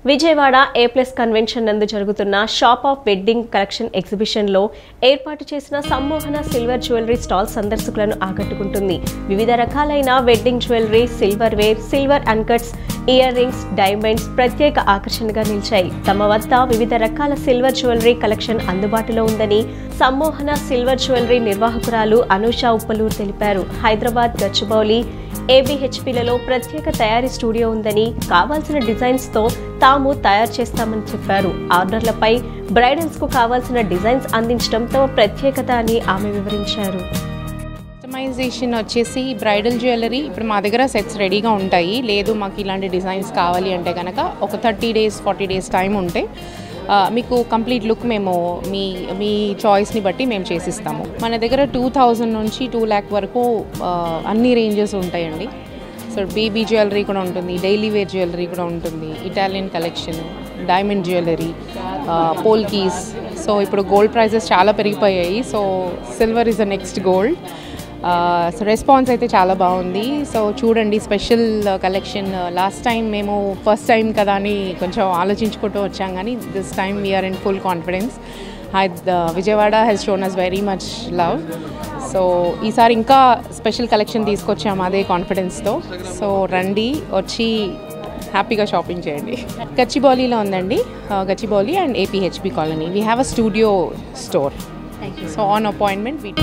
విజయవాడ ఏ plus convention నందు జరుగుతున్న shop of wedding collection exhibition లో ఏర్పాటు చేసిన సమ్మోహన సిల్వర్ జ్యువెలరీ స్టాల్ సందర్శకులను ఆకట్టుకుంటుంది. వివిధ రకాలైన wedding jewellery, silver ware, silver uncuts, ear rings, diamonds ప్రత్యేక ఆకర్షణగా నిలిచాయి. తమ వద్ద వివిధ రకాల సిల్వర్ జ్యువెలరీ కలెక్షన్ అందుబాటులో ఉందని సమ్మోహన సిల్వర్ జ్యువెలరీ నిర్వాహకురాలు అనూషా ఉప్పలూరు తెలిపారు. హైదరాబాద్, గచ్చిబౌలి, ఏబీహెచ్పీలలో ప్రత్యేక తయారీ స్టూడియో ఉందని, కావాల్సిన డిజైన్స్ తో తాము తయారు చేస్తామని చెప్పారు. ఆర్డర్లపై బ్రైడల్స్ కు కావాల్సిన డిజైన్స్ అందించడం తమ ప్రత్యేకత అని ఆమె వివరించారు. కస్టమైజేషన్ వచ్చేసి బ్రైడల్ జ్యువెలరీ ఇప్పుడు మా దగ్గర సెట్స్ రెడీగా ఉంటాయి. లేదు మాకు ఇలాంటి డిజైన్స్ కావాలి అంటే కనుక ఒక 30 days 40 days టైం ఉంటే మీకు కంప్లీట్ లుక్ మేము మీ చాయిస్ని బట్టి మేము చేసిస్తాము. మన దగ్గర 2000 నుంచి 2 lakh వరకు అన్ని రేంజెస్ ఉంటాయండి. సో బేబీ జ్యువెలరీ కూడా ఉంటుంది, డైలీ వేర్ జ్యువెలరీ కూడా ఉంటుంది, Italian collection, diamond jewellery, polkis. So ఇప్పుడు గోల్డ్ ప్రైజెస్ చాలా పెరిగిపోయాయి. So silver is the next gold. So response అయితే చాలా బాగుంది. సో చూడండి, స్పెషల్ కలెక్షన్. లాస్ట్ టైం మేము ఫస్ట్ టైం కదా అని కొంచెం ఆలోచించుకుంటూ వచ్చాం, కానీ this time we are in full confidence. Vijayawada has shown us very much love. So ఈసారి ఇంకా స్పెషల్ కలెక్షన్ తీసుకొచ్చాము అదే కాన్ఫిడెన్స్తో. సో రండి, వచ్చి హ్యాపీగా షాపింగ్ చేయండి. గచ్చిబౌలిలో ఉందండి, Gachibowli and APHB colony. We have a studio store. So on appointment we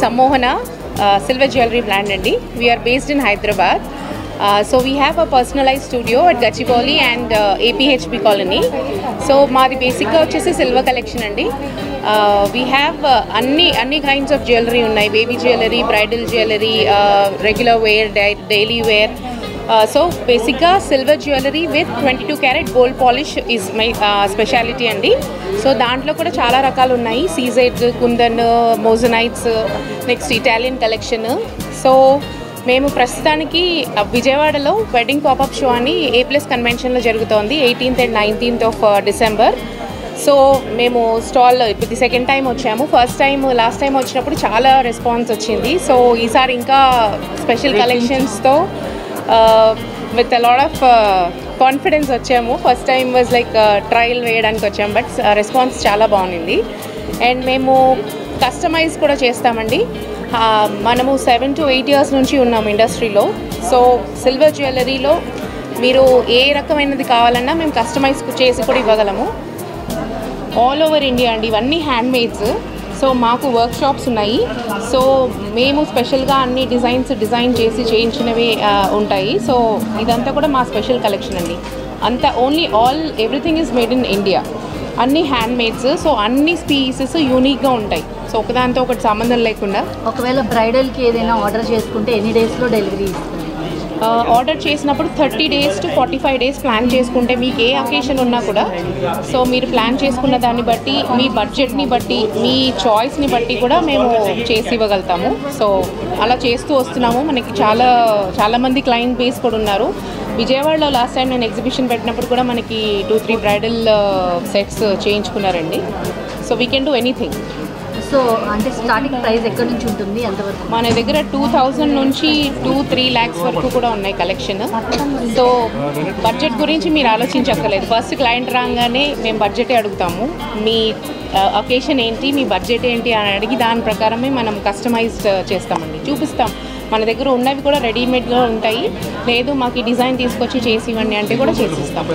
Sammohana silver jewelry brand andi. We are based in Hyderabad. So we have a personalized studio at Gachibowli and APHB colony. So మాది బేసిక్గా వచ్చేసి silver collection అండి. We have అన్ని kinds of jewelry ఉన్నాయి. Baby jewellery, bridal jewellery, regular wear, daily wear. So బేసిక్గా silver jewellery with 22 carat gold polish is my speciality అండి. So దాంట్లో కూడా చాలా రకాలు ఉన్నాయి. CZ, kundan, moissanites, next Italian collection. So మేము ప్రస్తుతానికి విజయవాడలో వెడ్డింగ్ పాపప్ షో అని A+ కన్వెన్షన్లో జరుగుతోంది 18th and 19th of December. So మేము స్టాల్ ఇది సెకండ్ టైం వచ్చాము. లాస్ట్ టైం వచ్చినప్పుడు చాలా రెస్పాన్స్ వచ్చింది. సో ఈసారి ఇంకా స్పెషల్ కలెక్షన్స్తో with a lot of confidence వచ్చాము. First time was like trial వేయడానికి వచ్చాము, బట్ రెస్పాన్స్ చాలా బాగుంది. అండ్ మేము కస్టమైజ్ కూడా చేస్తామండి. మనము 7 to 8 years నుంచి ఉన్నాము ఇండస్ట్రీలో. సో సిల్వర్ జ్యువెలరీలో మీరు ఏ రకమైనది కావాలన్నా మేము కస్టమైజ్ చేసి కూడా ఇవ్వగలము. ఆల్ ఓవర్ ఇండియా అండి, ఇవన్నీ హ్యాండ్మేడ్స్. సో మాకు వర్క్షాప్స్ ఉన్నాయి. సో మేము స్పెషల్గా అన్ని డిజైన్ చేసి చేయించినవి ఉంటాయి. సో ఇదంతా కూడా మా స్పెషల్ కలెక్షన్ అండి. అంతా everything is made in India. అన్ని హ్యాండ్మేడ్స్. సో అన్ని పీసెస్ యూనిక్గా ఉంటాయి. సో ఒకదాంతో ఒకటి సంబంధం లేకుండా. ఒకవేళ బ్రైడల్కి ఏదైనా ఆర్డర్ చేసుకుంటే ఎన్ని డేస్లో డెలివరీ ఇస్తారు? ఆర్డర్ చేసినప్పుడు 30 days to 45 days ప్లాన్ చేసుకుంటే మీకు ఏ అకేషన్ ఉన్నా కూడా, సో మీరు ప్లాన్ చేసుకున్న దాన్ని బట్టి, మీ బడ్జెట్ని బట్టి, మీ చాయిస్ని బట్టి కూడా మేము చేసి ఇవ్వగలుగుతాము. సో అలా చేస్తూ వస్తున్నాము. మనకి చాలామంది క్లయింట్ బేస్ కూడా ఉన్నారు. విజయవాడలో లాస్ట్ టైం నేను ఎగ్జిబిషన్ పెట్టినప్పుడు కూడా మనకి 2-3 బ్రైడల్ సెట్స్ చేయించుకున్నారండి. So we can do anything. So అంటే స్టార్టింగ్ ప్రైస్ ఎక్కడి నుంచి ఉంటుంది, ఎంతవరకు? మన దగ్గర 2000 నుంచి 2-3 lakhs వరకు కూడా ఉన్నాయి కలెక్షన్. సో బడ్జెట్ గురించి మీరు ఆలోచించక్కర్లేదు. ఫస్ట్ క్లయింట్ రాగానే మేము బడ్జెటే అడుగుతాము. మీ అకేషన్ ఏంటి, మీ బడ్జెట్ ఏంటి అని అడిగి దాని ప్రకారమే మనం కస్టమైజ్డ్ చేస్తామండి, చూపిస్తాం. మన దగ్గర ఉన్నవి కూడా రెడీమేడ్గా ఉంటాయి. లేదు మాకు ఈ డిజైన్ తీసుకొచ్చి చేసి ఇవ్వండి అంటే కూడా చేసిస్తాం.